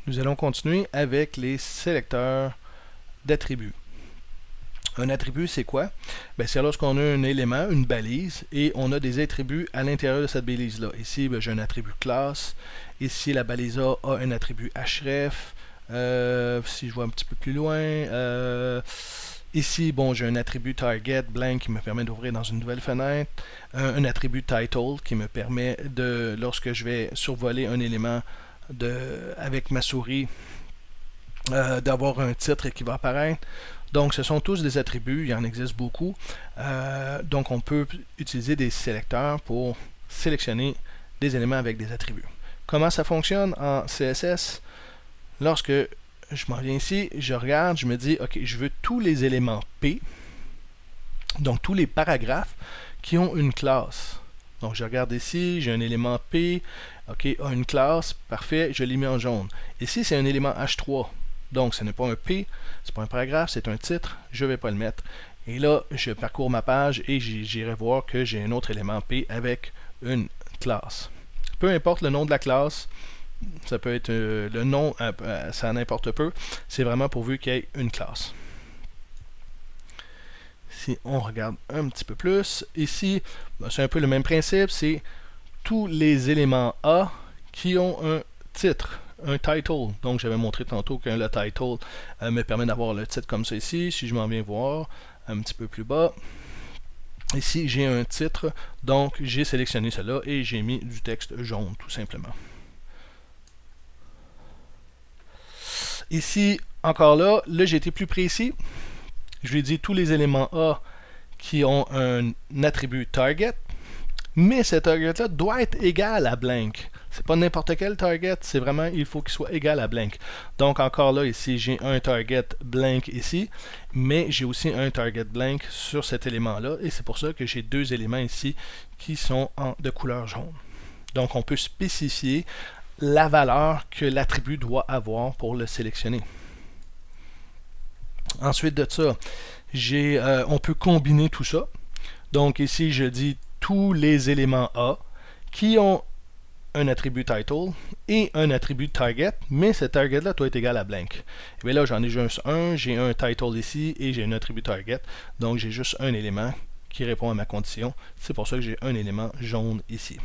Nous allons continuer avec les sélecteurs d'attributs. Un attribut, c'est quoi? C'est lorsqu'on a un élément, une balise, et on a des attributs à l'intérieur de cette balise-là. Ici, j'ai un attribut classe. Ici, la balise A a un attribut href. Si je vois un petit peu plus loin, ici, j'ai un attribut target blank qui me permet d'ouvrir dans une nouvelle fenêtre. Un attribut title qui me permet de, lorsque je vais survoler un élément avec ma souris, d'avoir un titre qui va apparaître. Donc, ce sont tous des attributs, il y en existe beaucoup. Donc, on peut utiliser des sélecteurs pour sélectionner des éléments avec des attributs. Comment ça fonctionne en CSS? Lorsque je m'en viens ici, je regarde, je me dis, OK, je veux tous les éléments P, donc tous les paragraphes qui ont une classe. Donc, je regarde ici, j'ai un élément P, OK, a une classe, parfait, je l'ai mis en jaune. Ici, c'est un élément H3. Donc, ce n'est pas un P, ce n'est pas un paragraphe, c'est un titre, je ne vais pas le mettre. Et là, je parcours ma page et j'irai voir que j'ai un autre élément P avec une classe. Peu importe le nom de la classe, ça peut être le nom, ça n'importe peu, c'est vraiment pourvu qu'il y ait une classe. Si on regarde un petit peu plus, ici, c'est un peu le même principe, c'est tous les éléments A qui ont un titre, un title. Donc, j'avais montré tantôt que le title me permet d'avoir le titre comme ça ici. Si je m'en viens voir un petit peu plus bas, ici, j'ai un titre. Donc, j'ai sélectionné cela et j'ai mis du texte jaune, tout simplement. Ici, encore là, j'ai été plus précis. Je lui ai dit tous les éléments A qui ont un attribut target, mais ce target-là doit être égal à blank. C'est pas n'importe quel target, c'est vraiment, il faut qu'il soit égal à blank. Donc encore là, ici, j'ai un target blank ici, mais j'ai aussi un target blank sur cet élément-là, et c'est pour ça que j'ai deux éléments ici qui sont de couleur jaune. Donc on peut spécifier la valeur que l'attribut doit avoir pour le sélectionner. Ensuite de ça, on peut combiner tout ça. Donc ici, je dis tous les éléments A qui ont un attribut title et un attribut target, mais ce target-là doit être égal à blank. Et bien là, j'en ai juste un, j'ai un title ici et j'ai un attribut target, donc j'ai juste un élément qui répond à ma condition. C'est pour ça que j'ai un élément jaune ici.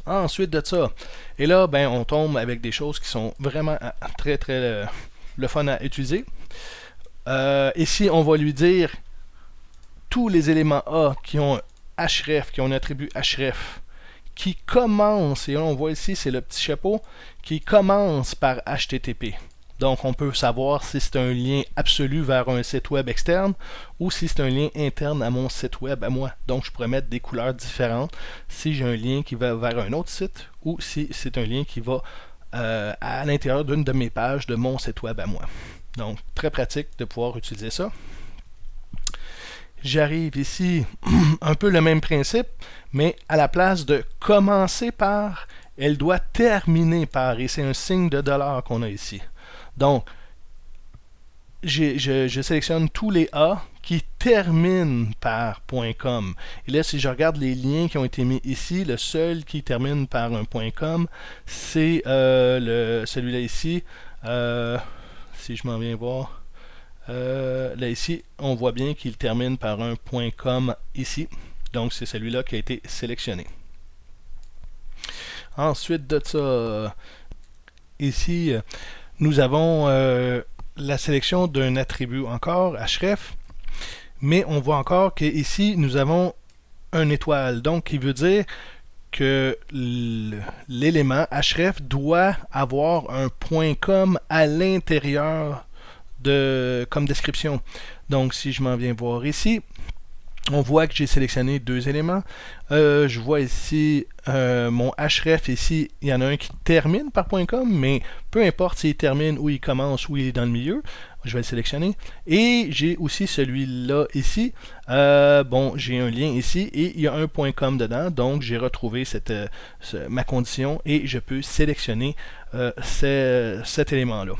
Ensuite de ça, et là, on tombe avec des choses qui sont vraiment très le fun à utiliser. Ici, on va lui dire tous les éléments A qui ont un href, qui ont un attribut href, qui commence, et là on voit ici, c'est le petit chapeau, qui commence par HTTP. Donc on peut savoir si c'est un lien absolu vers un site web externe ou si c'est un lien interne à mon site web à moi. Donc je pourrais mettre des couleurs différentes si j'ai un lien qui va vers un autre site ou si c'est un lien qui va à l'intérieur d'une de mes pages de mon site web à moi. Donc très pratique de pouvoir utiliser ça. J'arrive ici, un peu le même principe, mais à la place de commencer par, elle doit terminer par, et c'est un signe de dollar qu'on a ici. Donc, je sélectionne tous les A qui terminent par .com. Et là, si je regarde les liens qui ont été mis ici, le seul qui termine par un .com, c'est celui-là ici. Si je m'en viens voir... là ici, on voit bien qu'il termine par un .com ici. Donc c'est celui-là qui a été sélectionné. Ensuite de ça, ici, nous avons la sélection d'un attribut encore, href, mais on voit encore qu'ici, nous avons un étoile. Donc, qui veut dire que l'élément href doit avoir un .com à l'intérieur comme description. Donc si je m'en viens voir ici, on voit que j'ai sélectionné deux éléments. Je vois ici mon href ici, il y en a un qui termine par .com, mais peu importe s'il termine ou il commence ou il est dans le milieu, je vais le sélectionner. Et j'ai aussi celui-là ici. J'ai un lien ici et il y a un .com dedans, donc j'ai retrouvé ma condition et je peux sélectionner cet élément-là.